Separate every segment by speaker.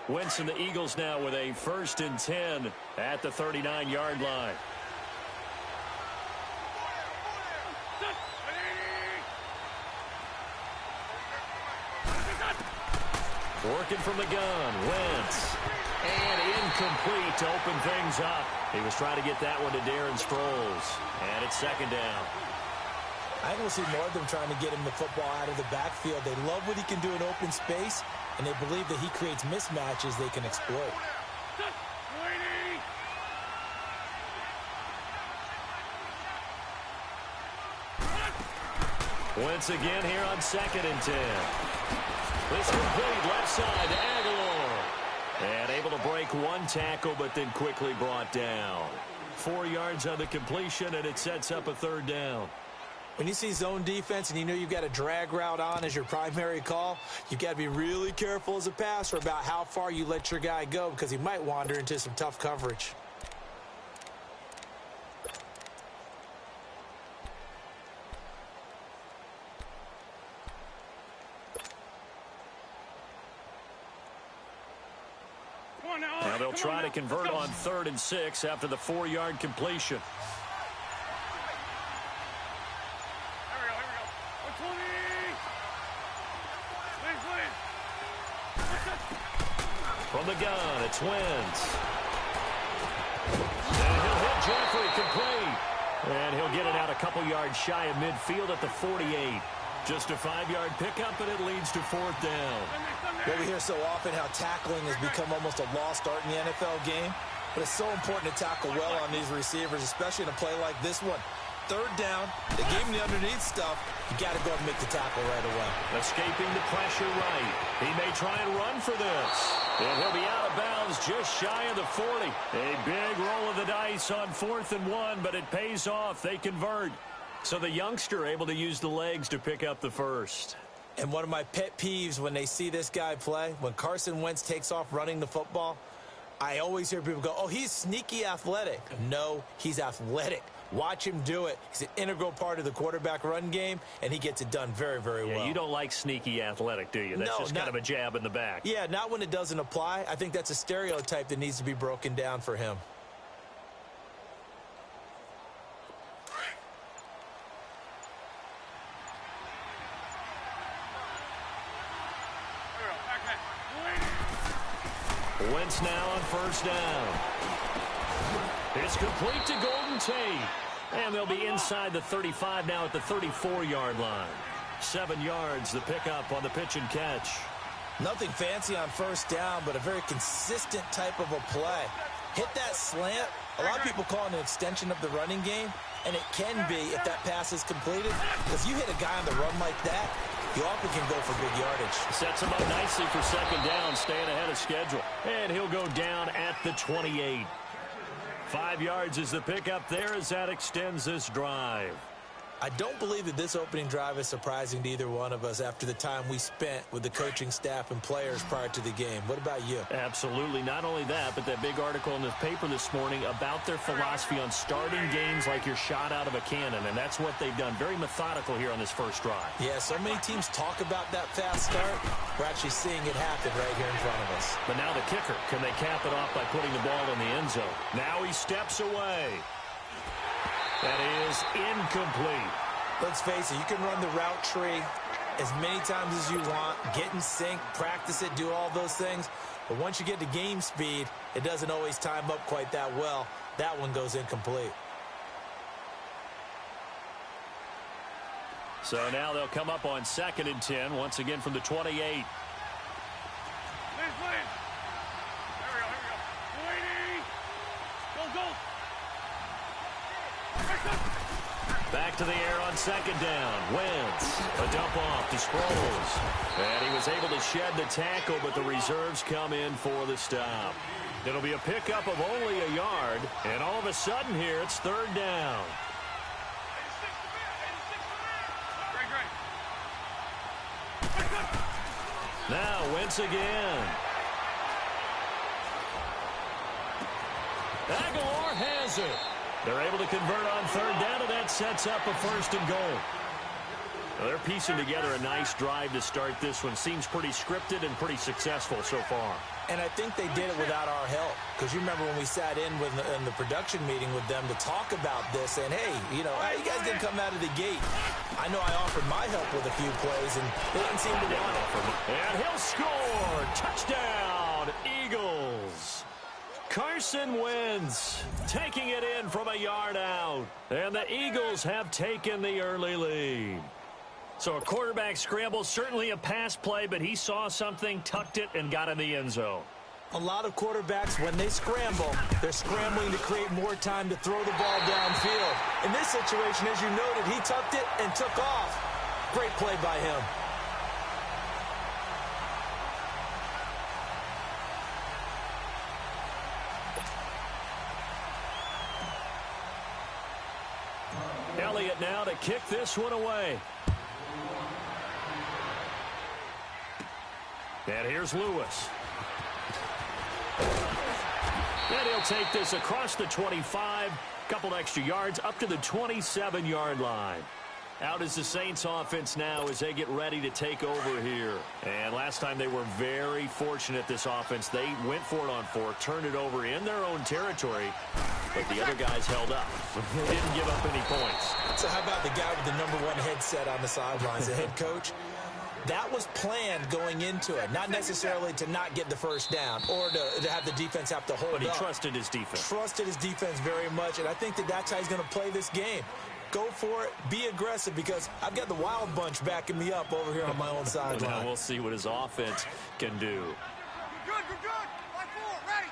Speaker 1: Wentz and the Eagles now with a 1st and 10 at the 39-yard line. Working from the gun, Wentz. And incomplete to open things up. He was trying to get that one to Darren Sproles. And it's 2nd down.
Speaker 2: I think we'll see more of them trying to get him the football out of the backfield. They love what he can do in open space, and they believe that he creates mismatches they can exploit.
Speaker 1: Once again here on 2nd and 10. It's complete left side to Aguilar. And able to break one tackle, but then quickly brought down. 4 yards on the completion, and it sets up a 3rd down.
Speaker 2: When you see zone defense and you know you've got a drag route on as your primary call, you've got to be really careful as a passer about how far you let your guy go because he might wander into some tough coverage.
Speaker 1: Now they'll try to convert on 3rd and 6 after the 4-yard completion. From the gun, it's Wentz. And he'll hit Jeffrey complete. And he'll get it out a couple yards shy of midfield at the 48. Just a 5-yard pickup, and it leads to 4th down.
Speaker 2: Well, we hear so often how tackling has become almost a lost art in the NFL game. But it's so important to tackle well on these receivers, especially in a play like this one. 3rd down, they gave him the underneath stuff. You got to go and make the tackle right away.
Speaker 1: Escaping the pressure right. He may try and run for this. And he'll be out of bounds just shy of the 40. A big roll of the dice on 4th and 1, but it pays off. They convert. So the youngster able to use the legs to pick up the 1st.
Speaker 2: And one of my pet peeves when they see this guy play, when Carson Wentz takes off running the football, I always hear people go, oh, he's sneaky athletic. No, he's athletic. Watch him do it. He's an integral part of the quarterback run game, and he gets it done very, very well.
Speaker 1: You don't like sneaky athletic, do you? That's just kind of a jab in the back.
Speaker 2: Yeah, not when it doesn't apply. I think that's a stereotype that needs to be broken down for him.
Speaker 1: Wentz now on 1st down. It's complete to Golden Tate. And they'll be inside the 35 now at the 34-yard line. 7 yards, the pickup on the pitch and catch.
Speaker 2: Nothing fancy on 1st down, but a very consistent type of a play. Hit that slant. A lot of people call it an extension of the running game, and it can be if that pass is completed. Because you hit a guy on the run like that, you often can go for big yardage.
Speaker 1: Sets him up nicely for 2nd down, staying ahead of schedule. And he'll go down at the 28. 5 yards is the pickup there as that extends this drive.
Speaker 2: I don't believe that this opening drive is surprising to either one of us after the time we spent with the coaching staff and players prior to the game. What about you?
Speaker 1: Absolutely. Not only that, but that big article in the paper this morning about their philosophy on starting games like you're shot out of a cannon, and that's what they've done. Very methodical here on this first drive.
Speaker 2: Yeah, so many teams talk about that fast start. We're actually seeing it happen right here in front of us.
Speaker 1: But now the kicker, can they cap it off by putting the ball in the end zone? Now he steps away. That is incomplete.
Speaker 2: Let's face it, you can run the route tree as many times as you want, get in sync, practice it, do all those things. But once you get to game speed, it doesn't always time up quite that well. That one goes incomplete.
Speaker 1: So now they'll come up on 2nd and 10, once again from the 28. Back to the air on 2nd down. Wentz, a dump off to Sproles. And he was able to shed the tackle, but the reserves come in for the stop. It'll be a pickup of only a yard, and all of a sudden here it's 3rd down. Now Wentz again. Aguilar has it. They're able to convert on 3rd down, and that sets up a 1st and goal. Well, they're piecing together a nice drive to start this one. Seems pretty scripted and pretty successful so far.
Speaker 2: And I think they did it without our help. Because you remember when we sat in the production meeting with them to talk about this, and hey, you know, how you guys didn't come out of the gate? I know I offered my help with a few plays, and they didn't seem to want it.
Speaker 1: And he'll score! Touchdown, Eagles! Carson Wentz taking it in from a yard out. And the Eagles have taken the early lead. So a quarterback scramble, certainly a pass play, but he saw something, tucked it, and got in the end zone.
Speaker 2: A lot of quarterbacks, when they scramble, they're scrambling to create more time to throw the ball downfield. In this situation, as you noted, he tucked it and took off. Great play by him.
Speaker 1: Elliott now to kick this one away. And here's Lewis. And he'll take this across the 25, couple extra yards, up to the 27-yard line. Out is the Saints offense now as they get ready to take over here. And last time they were very fortunate, this offense. They went for it on fourth, turned it over in their own territory, but the other guys held up. They didn't give up any points.
Speaker 2: So how about the guy with the #1 headset on the sidelines, the head coach? That was planned going into it, not necessarily to not get the first down or to have the defense have to hold up.
Speaker 1: But he trusted his defense.
Speaker 2: Trusted his defense very much, and I think that's how he's going to play this game. Go for it, be aggressive, because I've got the wild bunch backing me up over here on my own sideline.
Speaker 1: Now we'll see what his offense can do.
Speaker 3: Good, good, good. Line 4, ready.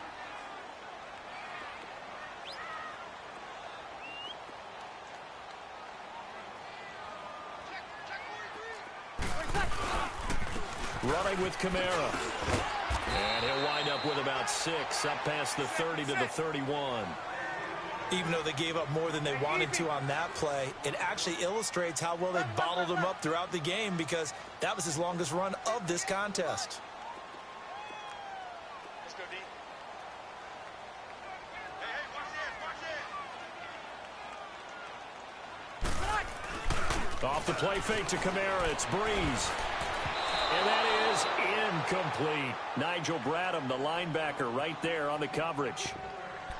Speaker 1: Running with Kamara. And he'll wind up with about 6, up past the 30 to the 31.
Speaker 2: Even though they gave up more than they wanted to on that play, it actually illustrates how well they bottled him up throughout the game, because that was his longest run of this contest.
Speaker 3: Let's go, D. Hey, watch this,
Speaker 1: Off the play fake to Kamara, it's Breeze. And that is incomplete. Nigel Bradham, the linebacker, right there on the coverage.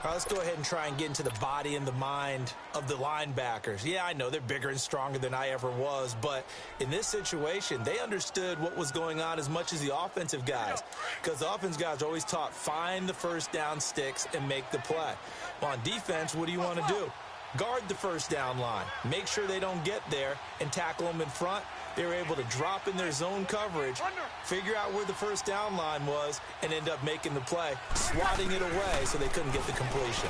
Speaker 2: All right, let's go ahead and try and get into the body and the mind of the linebackers. Yeah, I know they're bigger and stronger than I ever was, but in this situation, they understood what was going on as much as the offensive guys, because the offensive guys are always taught, find the first down sticks and make the play. Well, on defense, what do you want to do? Guard the first down line. Make sure they don't get there and tackle them in front. They were able to drop in their zone coverage, figure out where the first down line was, and end up making the play, swatting it away so they couldn't get the completion.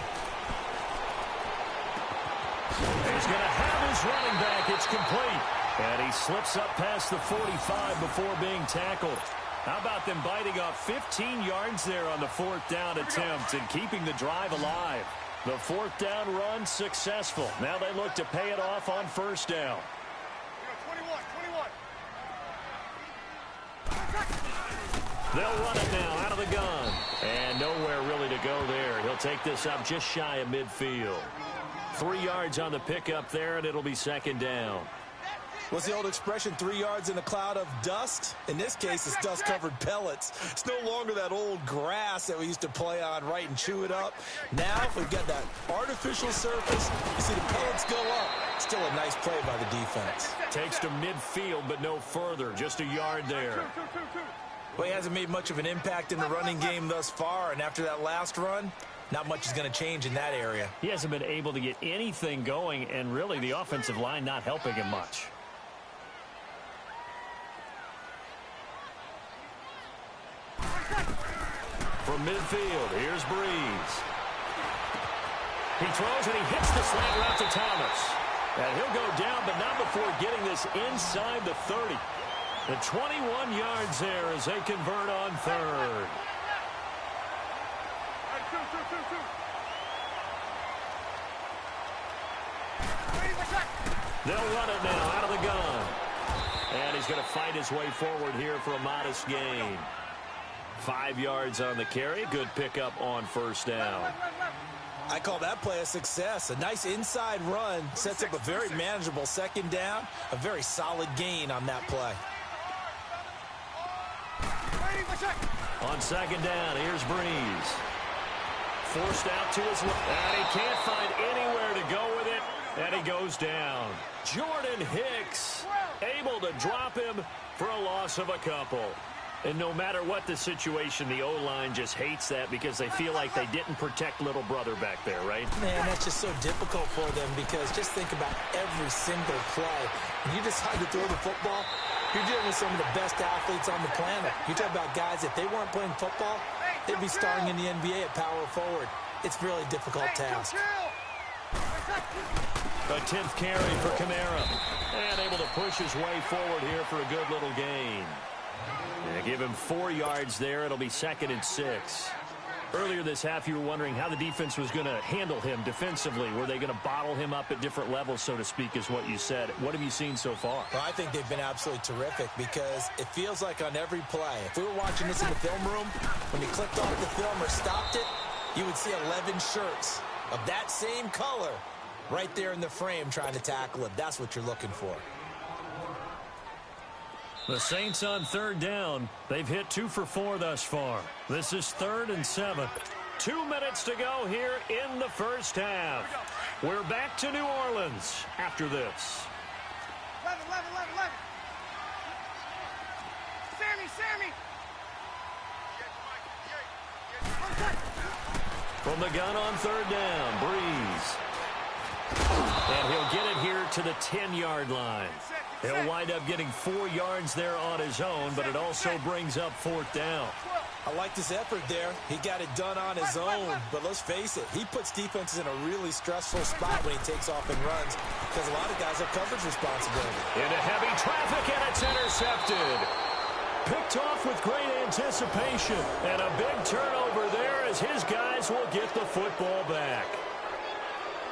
Speaker 1: He's going to have his running back. It's complete. And he slips up past the 45 before being tackled. How about them biting off 15 yards there on the 4th down attempt and keeping the drive alive? The 4th down run successful. Now they look to pay it off on 1st down.
Speaker 3: 21, 21.
Speaker 1: They'll run it now out of the gun. And nowhere really to go there. He'll take this up just shy of midfield. 3 yards on the pickup there, and it'll be 2nd down.
Speaker 2: What's the old expression, 3 yards in a cloud of dust? In this case, it's dust-covered pellets. It's no longer that old grass that we used to play on, right, and chew it up. Now, we've got that artificial surface. You see the pellets go up. Still a nice play by the defense.
Speaker 1: Takes to midfield, but no further. Just a yard there.
Speaker 2: Well, he hasn't made much of an impact in the running game thus far, and after that last run, not much is going to change in that area.
Speaker 1: He hasn't been able to get anything going, and really the offensive line not helping him much. From midfield, here's Breeze. He throws and he hits the slant route to Thomas. And he'll go down, but not before getting this inside the 30. The 21 yards there as they convert on 3rd. They'll run it now out of the gun. And he's going to fight his way forward here for a modest gain. 5 yards on the carry. Good pickup on 1st down.
Speaker 2: I call that play a success. A nice inside run sets up a very manageable second down, a very solid gain on that play.
Speaker 1: On second down, here's Breeze. Forced out to his left, and he can't find anywhere to go with it, and he goes down. Jordan Hicks able to drop him for a loss of a couple. And no matter what the situation, the O-line just hates that because they feel like they didn't protect little brother back there, right?
Speaker 2: Man, that's just so difficult for them because just think about every single play. When you decide to throw the football, you're dealing with some of the best athletes on the planet. You talk about guys, if they weren't playing football, they'd be starring in the NBA at power forward. It's really a difficult task.
Speaker 1: A 10th carry for Kamara. And able to push his way forward here for a good little gain. Yeah, give him 4 yards there. It'll be 2nd and 6. Earlier this half, you were wondering how the defense was going to handle him defensively. Were they going to bottle him up at different levels, so to speak, is what you said. What have you seen so far?
Speaker 2: Well, I think they've been absolutely terrific because it feels like on every play, if we were watching this in the film room, when he clicked off the film or stopped it, you would see 11 shirts of that same color right there in the frame trying to tackle him. That's what you're looking for.
Speaker 1: The Saints on 3rd down. They've hit 2 for 4 thus far. This is 3rd and 7. 2 minutes to go here in the first half. We're back to New Orleans after this.
Speaker 3: 11. Sammy.
Speaker 1: From the gun on 3rd down, Breeze. And he'll get it here to the 10-yard line. He'll wind up getting 4 yards there on his own, but it also brings up 4th down.
Speaker 2: I like this effort there. He got it done on his own, but let's face it, he puts defenses in a really stressful spot when he takes off and runs because a lot of guys have coverage responsibility.
Speaker 1: Into heavy traffic, and it's intercepted. Picked off with great anticipation, and a big turnover there as his guys will get the football back.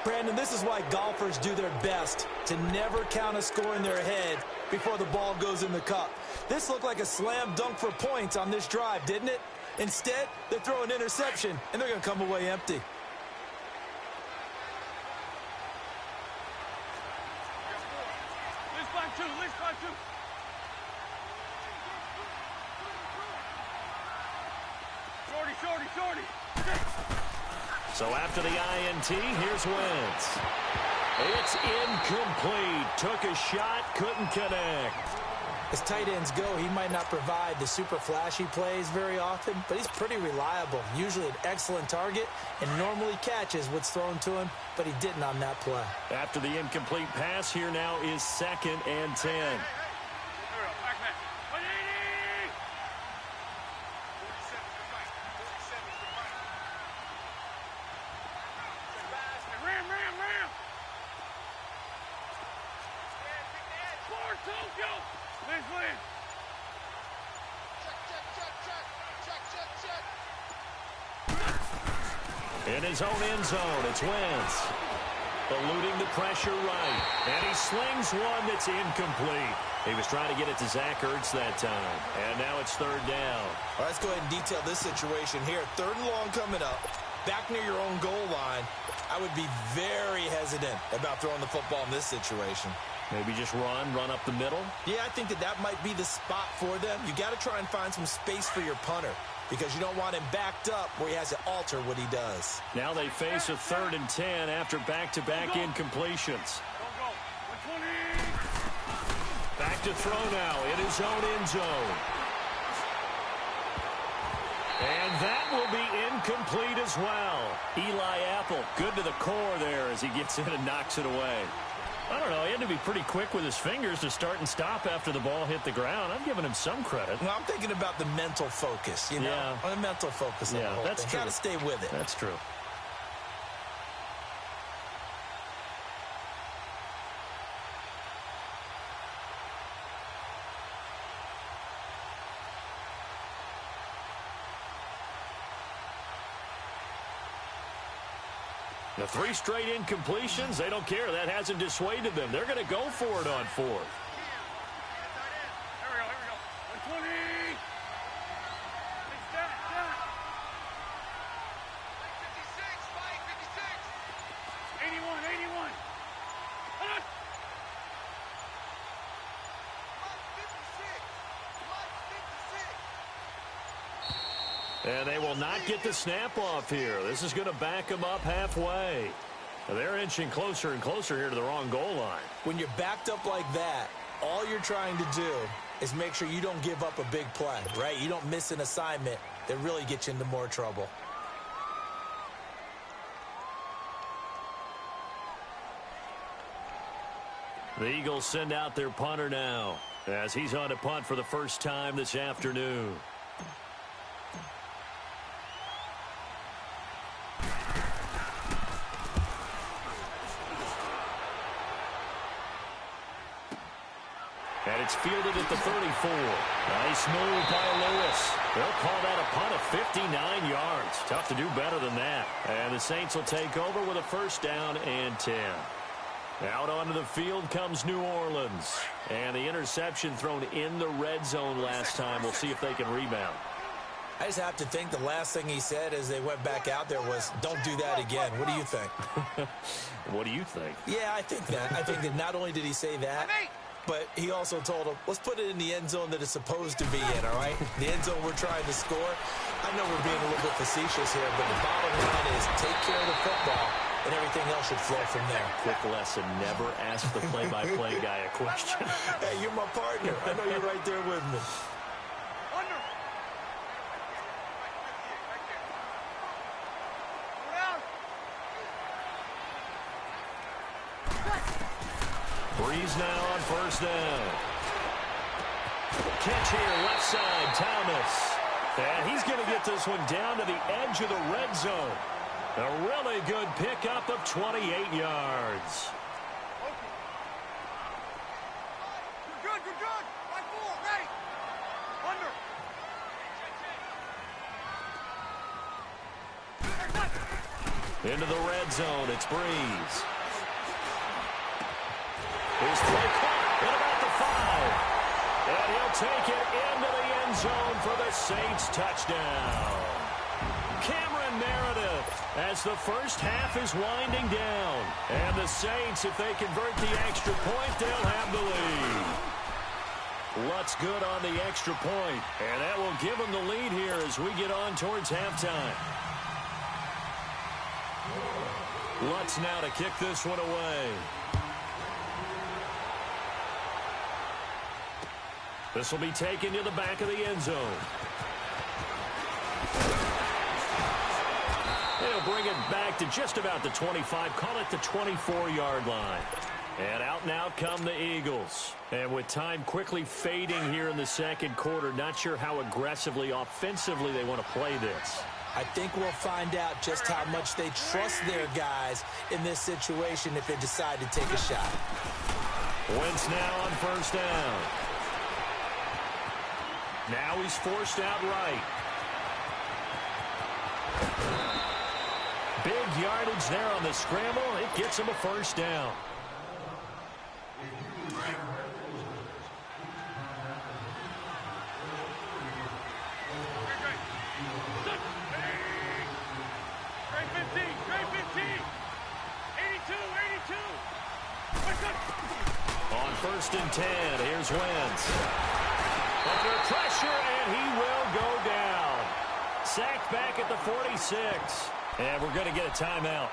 Speaker 2: Brandon, this is why golfers do their best to never count a score in their head before the ball goes in the cup. This looked like a slam dunk for points on this drive, didn't it? Instead, they throw an interception, and they're going to come away empty.
Speaker 3: Let's find two. Shorty.
Speaker 1: So after the INT, here's Wentz. It's incomplete. Took a shot, couldn't connect.
Speaker 2: As tight ends go, he might not provide the super flashy plays very often, but he's pretty reliable. Usually an excellent target and normally catches what's thrown to him, but he didn't on that play.
Speaker 1: After the incomplete pass, here now is 2nd and 10. In his own end zone, it's Wentz. Eluding the pressure right. And he slings one that's incomplete. He was trying to get it to Zach Ertz that time. And now it's 3rd down.
Speaker 2: All right, let's go ahead and detail this situation here. 3rd and long coming up. Back near your own goal line. I would be very hesitant about throwing the football in this situation.
Speaker 1: Maybe just run up the middle?
Speaker 2: Yeah, I think that might be the spot for them. You got to try and find some space for your punter because you don't want him backed up where he has to alter what he does.
Speaker 1: Now they face a 3rd and 10 after back-to-back incompletions. Back to throw now in his own end zone. And that will be incomplete as well. Eli Apple, good to the core there as he gets in and knocks it away. I don't know, he had to be pretty quick with his fingers to start and stop after the ball hit the ground. I'm giving him some credit.
Speaker 2: Well, I'm thinking about the mental focus, you know?
Speaker 1: Yeah.
Speaker 2: On the mental focus of the whole
Speaker 1: that's
Speaker 2: thing.
Speaker 1: true.
Speaker 2: Got to stay with it.
Speaker 1: That's true. The 3 straight incompletions, they don't care. That hasn't dissuaded them. They're going to go for it on 4th.
Speaker 3: Here we go. 120. Stop.
Speaker 1: And they will not get the snap off here. This is going to back them up halfway. They're inching closer and closer here to the wrong goal line.
Speaker 2: When you're backed up like that, all you're trying to do is make sure you don't give up a big play, right? You don't miss an assignment that really gets you into more trouble.
Speaker 1: The Eagles send out their punter now as he's on to punt for the first time this afternoon. And it's fielded at the 34. Nice move by Lewis. They'll call that a punt of 59 yards. Tough to do better than that. And the Saints will take over with a first down and 10. Out onto the field comes New Orleans. And the interception thrown in the red zone last time. We'll see if they can rebound.
Speaker 2: I just have to think the last thing he said as they went back out there was, don't do that again. What do you think?
Speaker 1: What do you think?
Speaker 2: Yeah, I think that. I think that not only did he say that, but he also told him, let's put it in the end zone that it's supposed to be in, all right? The end zone we're trying to score. I know we're being a little bit facetious here, but the bottom line is take care of the football, and everything else should flow from there.
Speaker 1: Quick lesson, never ask the play-by-play guy a question.
Speaker 2: Hey, you're my partner. I know you're right there with me.
Speaker 3: Under. Go down.
Speaker 1: Breeze now on first down. Catch here, left side, Thomas. And he's going to get this one down to the edge of the red zone. A really good pickup of 28 yards.
Speaker 3: You're good. Right four, ready. Under.
Speaker 1: Into the red zone, it's Breeze. His play caught at about the 5. And he'll take it into the end zone for the Saints touchdown. Cameron Meredith as the first half is winding down. And the Saints, if they convert the extra point, they'll have the lead. Lutz good on the extra point. And that will give them the lead here as we get on towards halftime. Lutz now to kick this one away. This will be taken to the back of the end zone. They'll bring it back to just about the 25, call it the 24-yard line. And out now come the Eagles. And with time quickly fading here in the second quarter, not sure how aggressively, offensively they want to play this.
Speaker 2: I think we'll find out just how much they trust their guys in this situation if they decide to take a shot.
Speaker 1: Wentz now on first down. Now he's forced out right. Big yardage there on the scramble. It gets him a first down. On first and 10, here's Wentz. Under pressure, and he will go down. Sacked back at the 46. And we're going to get a timeout.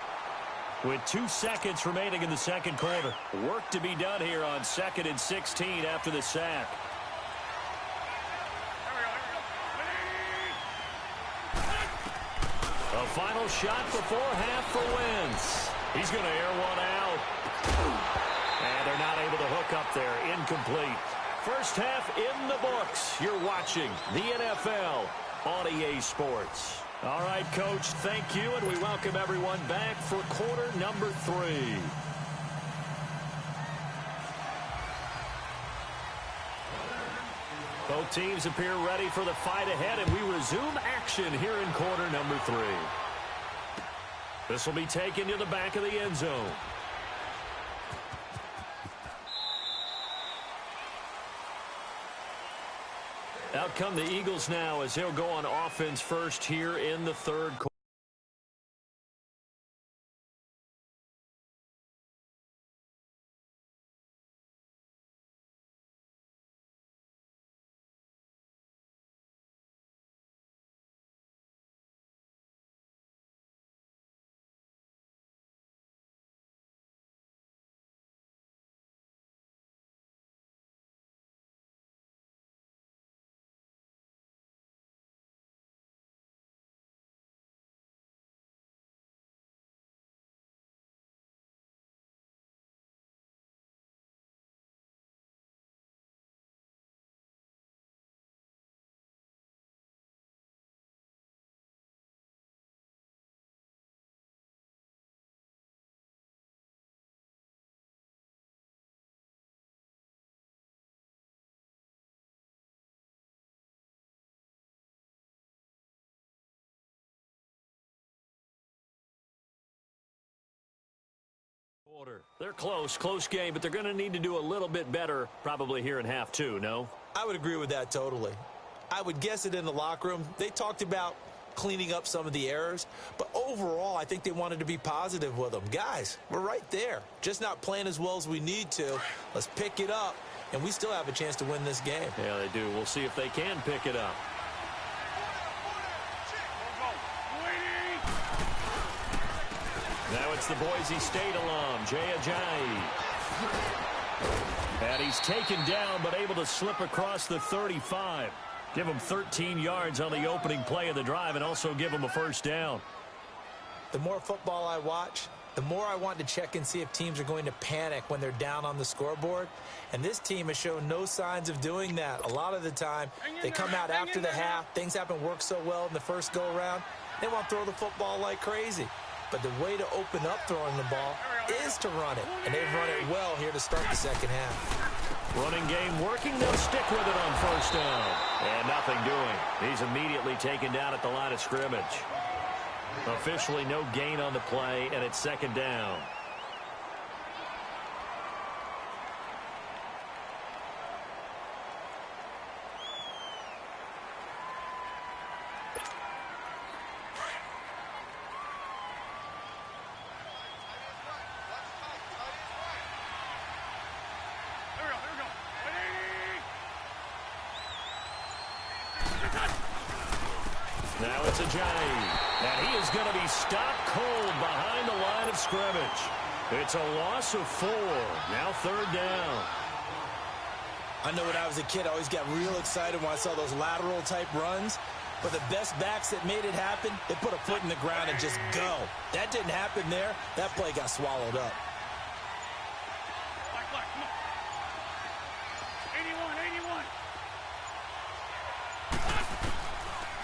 Speaker 1: With 2 seconds remaining in the second quarter. Work to be done here on 2nd and 16 after the sack. A final shot before half for Wentz. He's going to air one out. And they're not able to hook up there. Incomplete. First half in the books. You're watching the NFL on EA Sports. All right, Coach, thank you, and we welcome everyone back for quarter number 3. Both teams appear ready for the fight ahead, and we resume action here in quarter number 3. This will be taken to the back of the end zone. Out come the Eagles now as they'll go on offense first here in the third quarter. They're close game, but they're going to need to do a little bit better probably here in half two, no?
Speaker 2: I would agree with that totally. I would guess it in the locker room. They talked about cleaning up some of the errors, but overall I think they wanted to be positive with them. Guys, we're right there. Just not playing as well as we need to. Let's pick it up, and we still have a chance to win this game.
Speaker 1: Yeah, they do. We'll see if they can pick it up. Now it's the Boise State alum, Jay Ajayi. And he's taken down but able to slip across the 35. Give him 13 yards on the opening play of the drive and also give him a first down.
Speaker 2: The more football I watch, the more I want to check and see if teams are going to panic when they're down on the scoreboard. And this team has shown no signs of doing that. A lot of the time, they come out after the half. Things haven't worked so well in the first go-around. They want to throw the football like crazy. But the way to open up throwing the ball is to run it. And they've run it well here to start the second half.
Speaker 1: Running game working. They'll stick with it on first down. And nothing doing. He's immediately taken down at the line of scrimmage. Officially no gain on the play, and it's second down. Now it's Ajayi. And he is going to be stopped cold behind the line of scrimmage. It's a loss of 4. Now third down.
Speaker 2: I know when I was a kid, I always got real excited when I saw those lateral type runs. But the best backs that made it happen, they put a foot in the ground and just go. That didn't happen there. That play got swallowed up.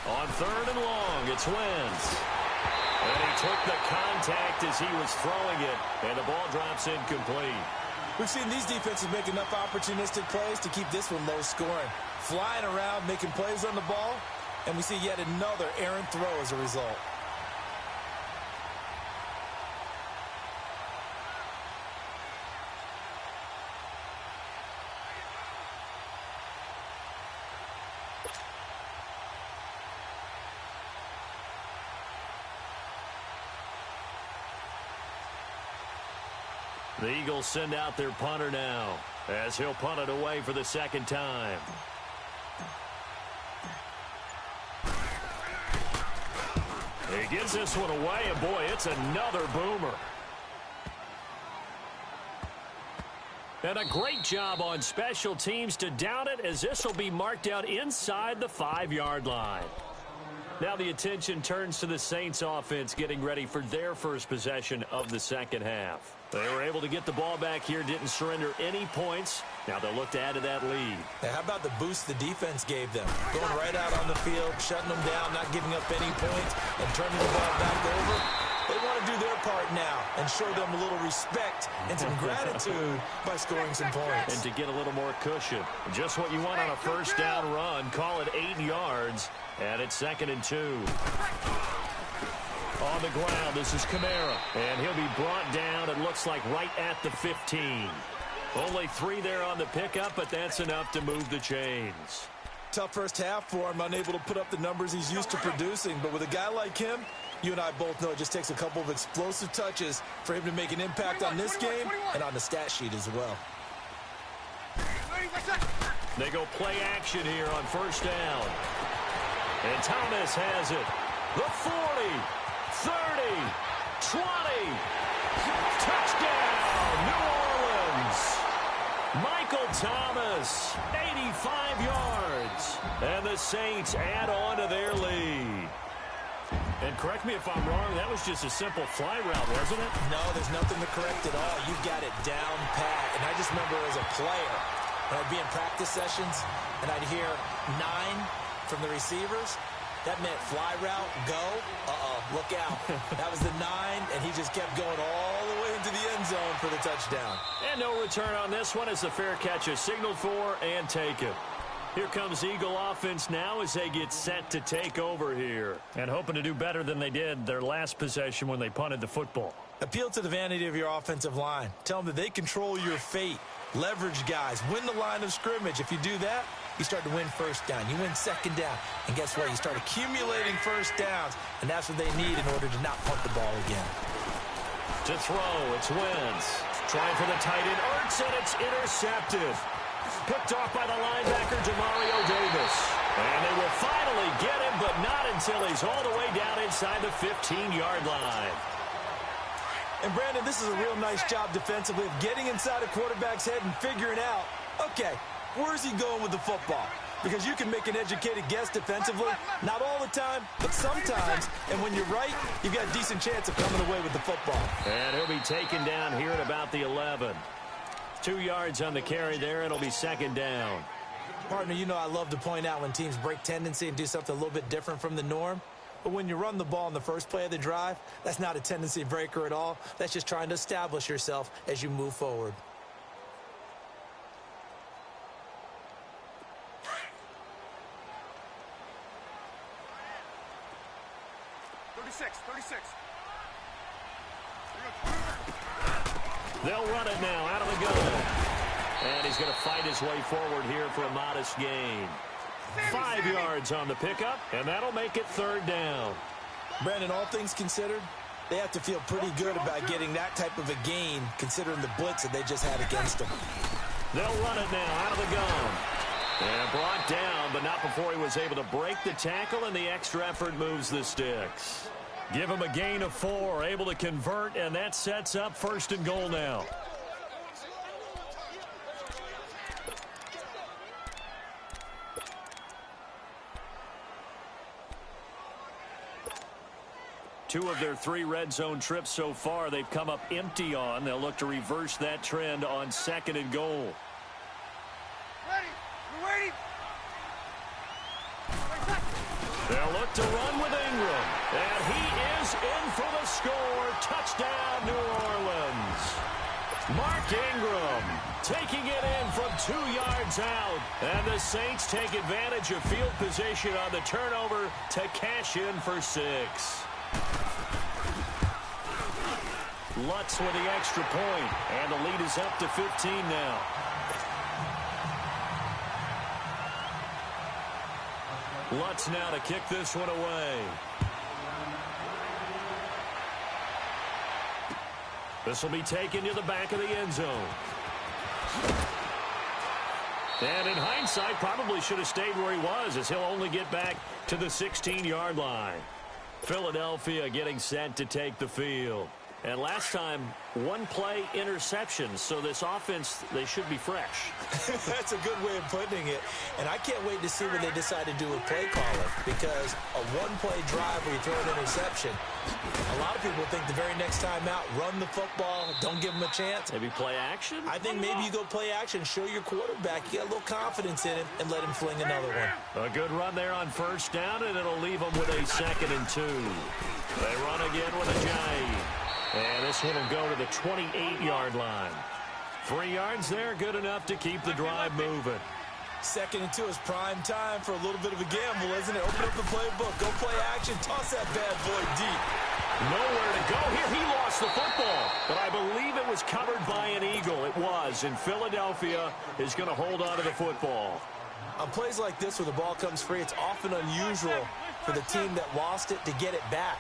Speaker 1: On third and long, it's Wentz. And he took the contact as he was throwing it, and the ball drops incomplete.
Speaker 2: We've seen these defenses make enough opportunistic plays to keep this one low scoring. Flying around, making plays on the ball, and we see yet another errant throw as a result.
Speaker 1: The Eagles send out their punter now as he'll punt it away for the second time. He gives this one away, and boy, it's another boomer. And a great job on special teams to down it, as this will be marked out inside the 5-yard line. Now the attention turns to the Saints offense getting ready for their first possession of the second half. They were able to get the ball back here, didn't surrender any points. Now they'll look to add to that lead.
Speaker 2: Now, how about the boost the defense gave them? Going right out on the field, shutting them down, not giving up any points, and turning the ball back over. They want to do their part now and show them a little respect and some gratitude by scoring some points.
Speaker 1: And to get a little more cushion. Just what you want on a first down run. Call it 8 yards, and it's 2nd and 2. On the ground, this is Kamara, and he'll be brought down, it looks like, right at the 15. Only 3 there on the pickup, but that's enough to move the chains.
Speaker 2: Tough first half for him, unable to put up the numbers he's used to producing. But with a guy like him, you and I both know it just takes a couple of explosive touches for him to make an impact on this game and on the stat sheet as well.
Speaker 1: They go play action here on first down. And Thomas has it. The 40, 30, 20. Touchdown, New Orleans. Michael Thomas, 85 yards. And the Saints add on to their lead. And correct me if I'm wrong, that was just a simple fly route, wasn't it?
Speaker 2: No, there's nothing to correct at all. You've got it down pat. And I just remember as a player, when I'd be in practice sessions and I'd hear 9 from the receivers, that meant fly route, go, look out. That was the 9, and he just kept going all the way into the end zone for the touchdown.
Speaker 1: And no return on this one as the fair catch is signaled for and taken. Here comes Eagle offense now as they get set to take over here. And hoping to do better than they did their last possession when they punted the football.
Speaker 2: Appeal to the vanity of your offensive line. Tell them that they control your fate. Leverage guys. Win the line of scrimmage. If you do that, you start to win first down. You win second down. And guess what? You start accumulating first downs. And that's what they need in order to not punt the ball again.
Speaker 1: To throw, it's Wentz. Trying for the tight end, Ertz, and it's intercepted. Picked off by the linebacker, Demario Davis. And they will finally get him, but not until he's all the way down inside the 15-yard line.
Speaker 2: And, Brandon, this is a real nice job defensively of getting inside a quarterback's head and figuring out, okay, where's he going with the football? Because you can make an educated guess defensively, not all the time, but sometimes. And when you're right, you've got a decent chance of coming away with the football.
Speaker 1: And he'll be taken down here at about the 11. 2 yards on the carry there. It'll be second down.
Speaker 2: Partner, you know I love to point out when teams break tendency and do something a little bit different from the norm. But when you run the ball in the first play of the drive, that's not a tendency breaker at all. That's just trying to establish yourself as you move forward.
Speaker 1: They'll run it now out of the gun. And he's going to fight his way forward here for a modest gain. 5 yards on the pickup, and that'll make it third down.
Speaker 2: Brandon, all things considered, they have to feel pretty good about getting that type of a gain considering the blitz that they just had against them.
Speaker 1: They'll run it now out of the gun. And brought down, but not before he was able to break the tackle, and the extra effort moves the sticks. Give him a gain of 4, able to convert, and that sets up first and goal now. Two of their 3 red zone trips so far, they've come up empty on. They'll look to reverse that trend on second and goal.
Speaker 3: Ready. We're waiting.
Speaker 1: They'll look to run with Ingram. And he is in for the score. Touchdown, New Orleans. Mark Ingram taking it in from 2 yards out. And the Saints take advantage of field position on the turnover to cash in for 6. Lutz with the extra point, and the lead is up to 15 now. Lutz now to kick this one away. This will be taken to the back of the end zone. And in hindsight, probably should have stayed where he was, as he'll only get back to the 16-yard line. Philadelphia getting set to take the field. And last time, 1 play interception. So this offense, they should be fresh.
Speaker 2: That's a good way of putting it. And I can't wait to see what they decide to do with play calling. Because a 1-play drive where you throw an interception, a lot of people think the very next time out, run the football, don't give them a chance.
Speaker 1: Maybe play action?
Speaker 2: I think maybe you go play action, show your quarterback, you got a little confidence in him, and let him fling another one.
Speaker 1: A good run there on first down, and it'll leave them with a 2nd and 2. They run again with a J. And this one will go to the 28-yard line. 3 yards there, good enough to keep the drive moving.
Speaker 2: 2nd and 2 is prime time for a little bit of a gamble, isn't it? Open up the playbook, go play action, toss that bad boy deep.
Speaker 1: Nowhere to go here. He lost the football, but I believe it was covered by an Eagle. It was, and Philadelphia is going to hold on to the football.
Speaker 2: On plays like this where the ball comes free, it's often unusual for the team that lost it to get it back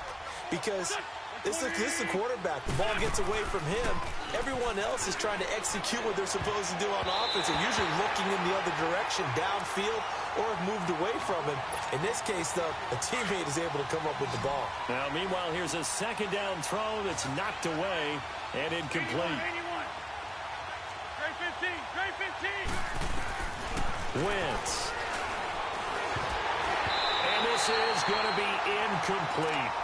Speaker 2: because this is the quarterback. The ball gets away from him. Everyone else is trying to execute what they're supposed to do on offense. They're usually looking in the other direction, downfield, or have moved away from him. In this case, though, a teammate is able to come up with the ball.
Speaker 1: Now, meanwhile, here's a 2nd down throw that's knocked away and incomplete.
Speaker 3: Trey 15.
Speaker 1: Wentz. And this is going to be incomplete.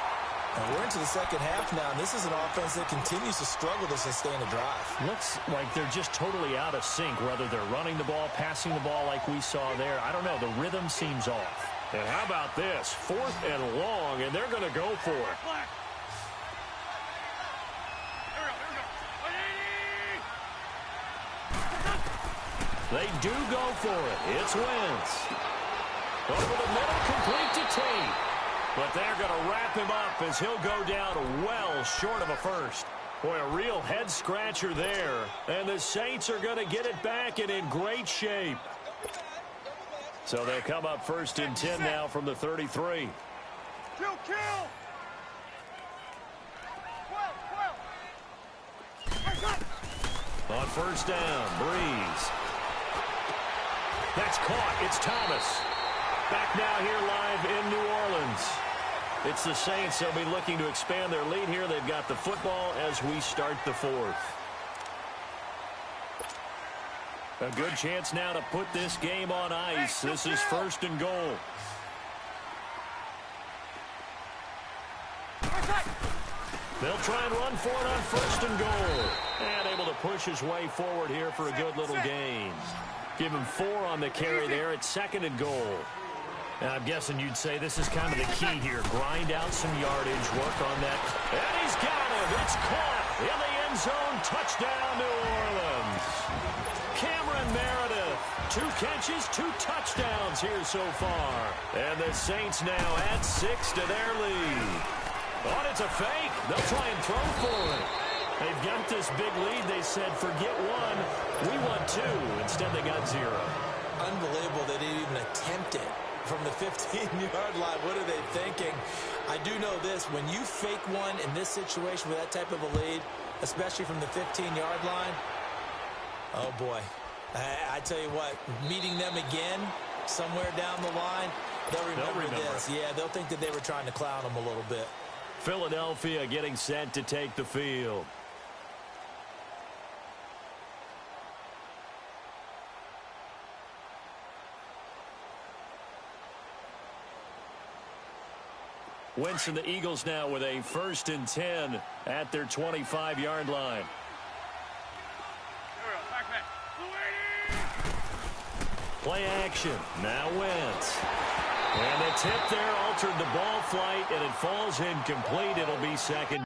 Speaker 2: And we're into the second half now, and this is an offense that continues to struggle to sustain a drive.
Speaker 1: Looks like they're just totally out of sync, whether they're running the ball, passing the ball like we saw there. I don't know. The rhythm seems off. And how about this? 4th and long, and they're going to go for it. They do go for it. It's Wentz. Over the middle, complete to Tate. But they're going to wrap him up as he'll go down well short of a first. Boy, a real head-scratcher there. And the Saints are going to get it back and in great shape. So they'll come up first and 10 now from the 33.
Speaker 3: Kill!
Speaker 1: On first down, Breeze. That's caught. It's Thomas. Back now here live in New Orleans. It's the Saints. They'll be looking to expand their lead here. They've got the football as we start the fourth. A good chance now to put this game on ice. This is first and goal. They'll try and run for it on first and goal. And able to push his way forward here for a good little gain. Give him 4 on the carry there at second and goal. And I'm guessing you'd say this is kind of the key here. Grind out some yardage, work on that. And he's got it. It's caught in the end zone. Touchdown, New Orleans. Cameron Meredith. 2 catches, 2 touchdowns here so far. And the Saints now add 6 to their lead. Oh, it's a fake. They'll try and throw for it. They've got this big lead. They said, forget 1. We want 2. Instead, they got 0.
Speaker 2: Unbelievable they didn't even attempt it from the 15-yard line. What are they thinking? I do know this. When you fake one in this situation with that type of a lead, especially from the 15-yard line, oh, boy. I tell you what, meeting them again somewhere down the line, they'll remember this. Yeah, they'll think that they were trying to clown them a little bit.
Speaker 1: Philadelphia getting set to take the field. Wentz and the Eagles now with a first and 10 at their 25-yard line. Play action. Now Wentz. And the tip there altered the ball flight, and it falls incomplete. It'll be second.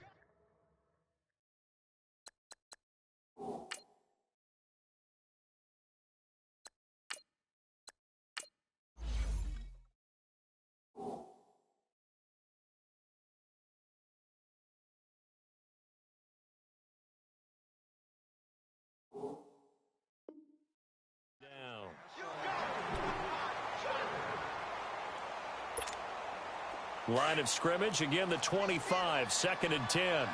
Speaker 1: Line of scrimmage, again the 25, second and 10.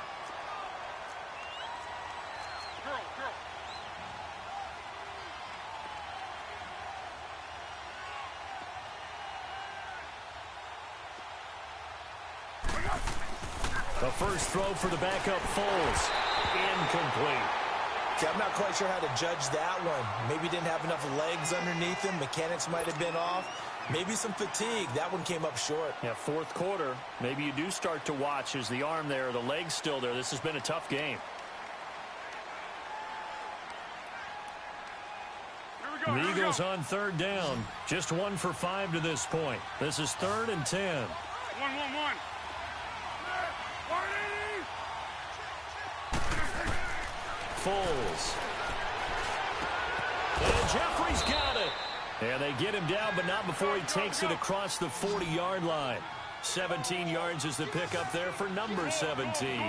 Speaker 1: The first throw for the backup Foles. Incomplete.
Speaker 2: Okay, I'm not quite sure how to judge that one. Maybe didn't have enough legs underneath him. Mechanics might have been off. Maybe some fatigue. That one came up short.
Speaker 1: Yeah, fourth quarter. Maybe you do start to watch as the arm there, the leg's still there. This has been a tough game. The Eagles on third down. Just 1 for 5 to this point. This is third and 10.
Speaker 3: 1-1-1.
Speaker 1: Foles. And Jeffrey's got it. And they get him down, but not before he takes it across the 40-yard line. 17 yards is the pickup there for number 17.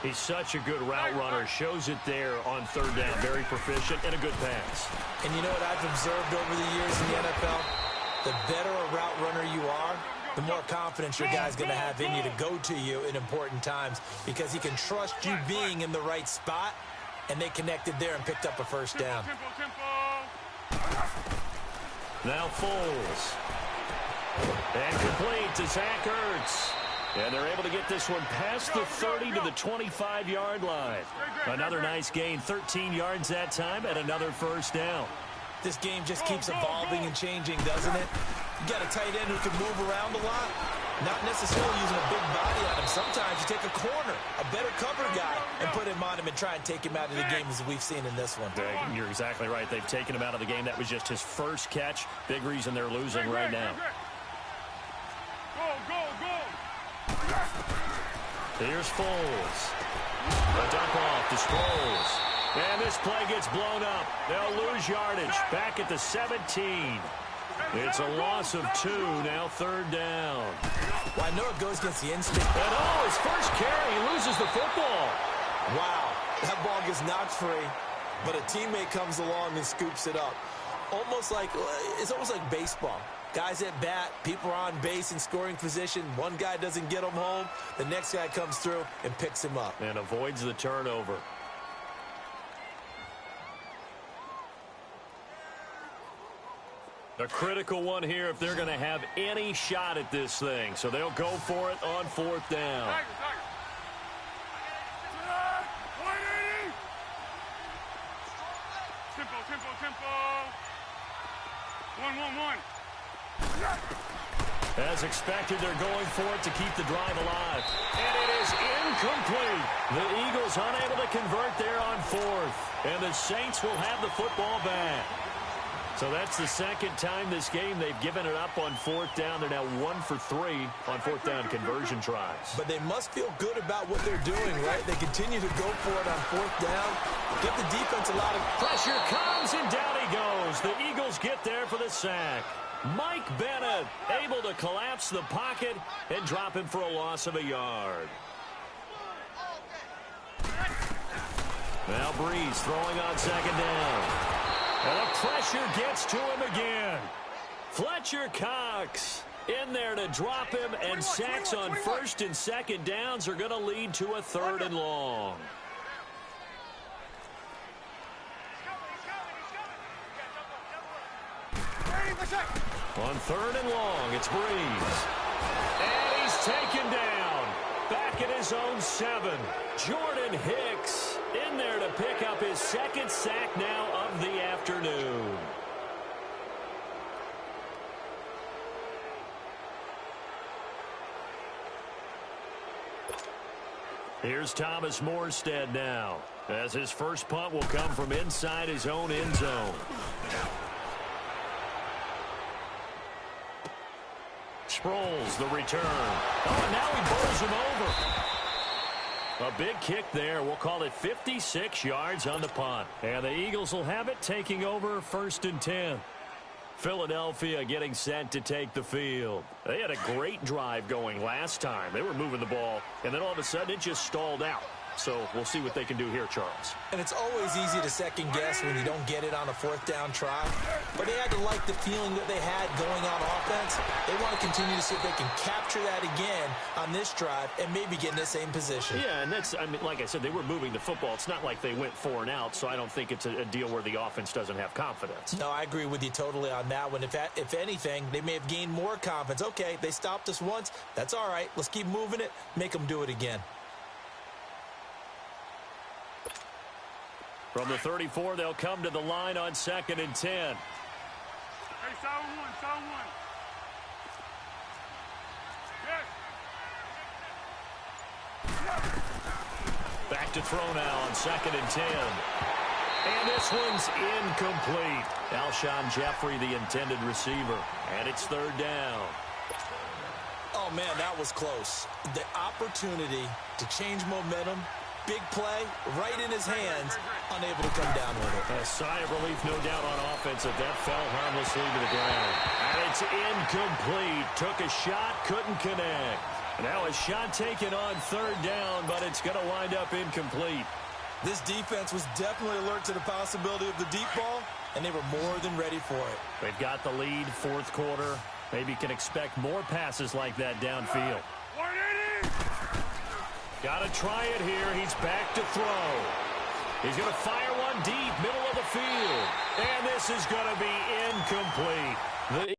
Speaker 1: He's such a good route runner. Shows it there on third down. Very proficient and a good pass.
Speaker 2: And you know what I've observed over the years in the NFL? The better a route runner you are, the more confidence your guy's going to have in you to go to you in important times because he can trust you being in the right spot, and they connected there and picked up a first down.
Speaker 1: Now Foles. And complete to Zach Ertz. And they're able to get this one past the 30 to the 25-yard line. Another nice gain, 13 yards that time, and another first down.
Speaker 2: This game just keeps evolving and changing, doesn't it? You got a tight end who can move around a lot. Not necessarily using a big body on him. Sometimes you take a corner, a better cover guy, and put him on him and try and take him out of the game as we've seen in this one.
Speaker 1: You're exactly right. They've taken him out of the game. That was just his first catch. Big reason they're losing right now. Here's Foles. A dump off to Sproles. And this play gets blown up. They'll lose yardage. Back at the 17. It's a loss of 2, now third down.
Speaker 2: Well, I know it goes against the instinct.
Speaker 1: And his first carry, he loses the football.
Speaker 2: Wow, that ball gets knocked free, but a teammate comes along and scoops it up. It's almost like baseball. Guys at bat, people are on base in scoring position. One guy doesn't get him home. The next guy comes through and picks him up.
Speaker 1: And avoids the turnover. A critical one here if they're going to have any shot at this thing. So they'll go for it on 4th down.
Speaker 3: Tempo. 1-1-1.
Speaker 1: As expected, they're going for it to keep the drive alive. And it is incomplete. The Eagles unable to convert there on 4th. And the Saints will have the football back. So that's the second time this game they've given it up on 4th down. They're now 1 for 3 on 4th down conversion tries.
Speaker 2: But they must feel good about what they're doing, right? They continue to go for it on 4th down. Give the defense a lot of
Speaker 1: pressure comes, and down he goes. The Eagles get there for the sack. Mike Bennett able to collapse the pocket and drop him for a loss of a yard. Now Breeze throwing on 2nd down. And the pressure gets to him again. Fletcher Cox in there to drop him, and sacks on 1st and 2nd downs are going to lead to a 3rd and long. On 3rd and long, it's Breeze. And he's taken down. Back at his own 7. Jordan Hicks in there to pick up his 2nd sack now of the afternoon. Here's Thomas Morstead now, as his first punt will come from inside his own end zone. Sproles, the return. Oh, and now he bowls him over. A big kick there. We'll call it 56 yards on the punt. And the Eagles will have it, taking over 1st and 10. Philadelphia getting set to take the field. They had a great drive going last time. They were moving the ball, and then all of a sudden it just stalled out. So we'll see what they can do here, Charles.
Speaker 2: And it's always easy to second guess when you don't get it on a 4th down try. But they had to like the feeling that they had going on offense. They want to continue to see if they can capture that again on this drive and maybe get in the same position.
Speaker 1: Yeah, and that's, I mean, like I said, they were moving the football. It's not like they went 4 and out, so I don't think it's a deal where the offense doesn't have confidence.
Speaker 2: No, I agree with you totally on that one. If anything, they may have gained more confidence. Okay, they stopped us once. That's all right. Let's keep moving it. Make them do it again.
Speaker 1: From the 34, they'll come to the line on 2nd and 10.
Speaker 3: Hey, solid one. Yes.
Speaker 1: Back to throw now on 2nd and 10. And this one's incomplete. Alshon Jeffrey, the intended receiver. And it's 3rd down.
Speaker 2: Oh, man, that was close. The opportunity to change momentum, big play, right in his hands, unable to come down with it.
Speaker 1: A sigh of relief, no doubt, on offense if that fell harmlessly to the ground. And it's incomplete. Took a shot, couldn't connect. Now a shot taken on 3rd down, but it's going to wind up incomplete.
Speaker 2: This defense was definitely alert to the possibility of the deep ball, and they were more than ready for it.
Speaker 1: They've got the lead, 4th quarter. Maybe can expect more passes like that downfield.
Speaker 3: 180!
Speaker 1: Got to try it here. He's back to throw. He's going to fire one deep, middle of the field. And this is going to be incomplete.